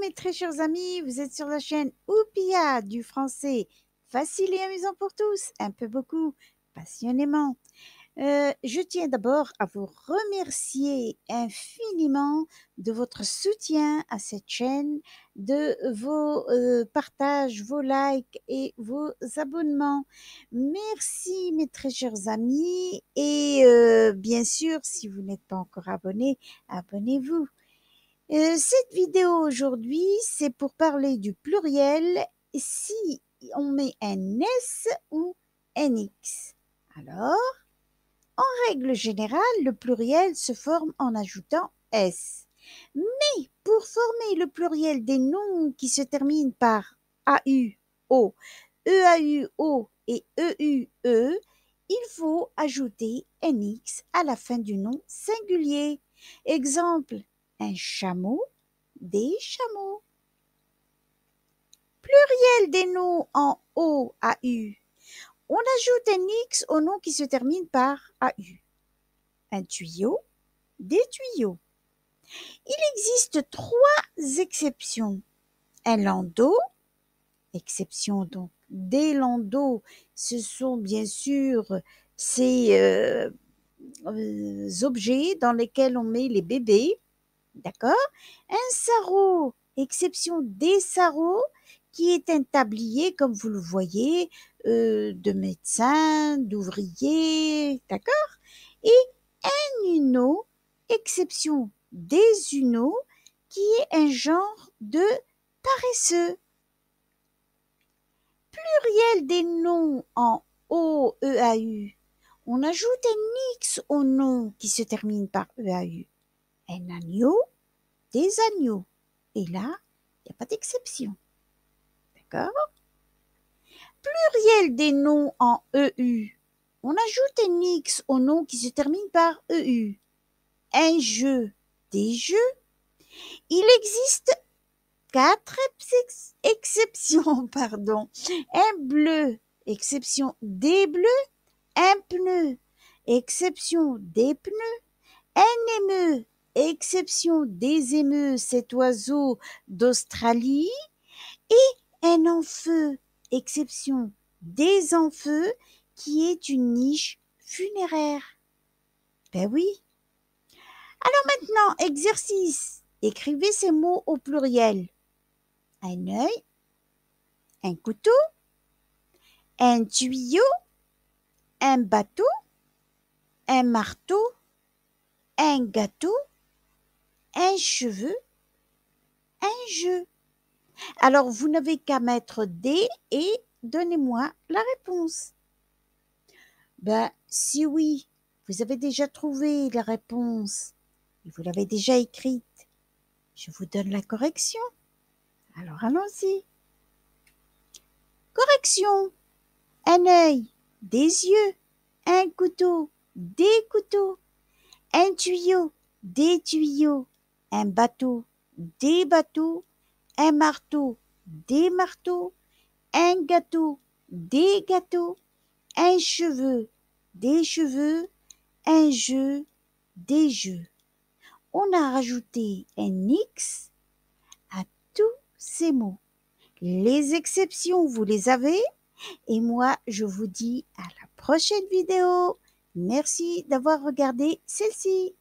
mes très chers amis, vous êtes sur la chaîne Oupia du français facile et amusant pour tous, un peu beaucoup, passionnément. Je tiens d'abord à vous remercier infiniment de votre soutien à cette chaîne, de vos partages, vos likes et vos abonnements. Merci mes très chers amis et bien sûr, si vous n'êtes pas encore abonné, abonnez-vous. Cette vidéo aujourd'hui, c'est pour parler du pluriel si on met un S ou un X. Alors, en règle générale, le pluriel se forme en ajoutant S. Mais pour former le pluriel des noms qui se terminent par AU-O, EAU-O et EU-E, il faut ajouter un X à la fin du nom singulier. Exemple, un chameau, des chameaux. Pluriel des noms en O à U. On ajoute un X au nom qui se termine par AU. Un tuyau, des tuyaux. Il existe trois exceptions. Un landau, exception donc des landaux, ce sont bien sûr ces objets dans lesquels on met les bébés. D'accord? Un sarrau, exception des sarraux, qui est un tablier, comme vous le voyez, de médecin, d'ouvrier, d'accord? Et un uno, exception des unos, qui est un genre de paresseux. Pluriel des noms en O, EAU. On ajoute un X au nom qui se termine par EAU. Un agneau, des agneaux. Et là, il n'y a pas d'exception. D'accord? Pluriel des noms en EU. On ajoute un X au nom qui se termine par EU. Un jeu, des jeux. Il existe quatre exceptions, pardon. Un bleu, exception des bleus. Un pneu, exception des pneus. Un émeu, exception des émeux, cet oiseau d'Australie. Et un enfeu, exception des enfeux, qui est une niche funéraire. Ben oui. Alors maintenant, exercice. Écrivez ces mots au pluriel. Un œil, un couteau, un tuyau, un bateau, un marteau, un gâteau, un cheveu, un jeu. Alors, vous n'avez qu'à mettre des et donnez-moi la réponse. Ben, si oui, vous avez déjà trouvé la réponse et vous l'avez déjà écrite, je vous donne la correction. Alors, allons-y. Correction. Un œil, des yeux, un couteau, des couteaux, un tuyau, des tuyaux, un bateau, des bateaux, un marteau, des marteaux, un gâteau, des gâteaux, un cheveu, des cheveux, un jeu, des jeux. On a rajouté un X à tous ces mots. Les exceptions, vous les avez. Et moi, je vous dis à la prochaine vidéo. Merci d'avoir regardé celle-ci.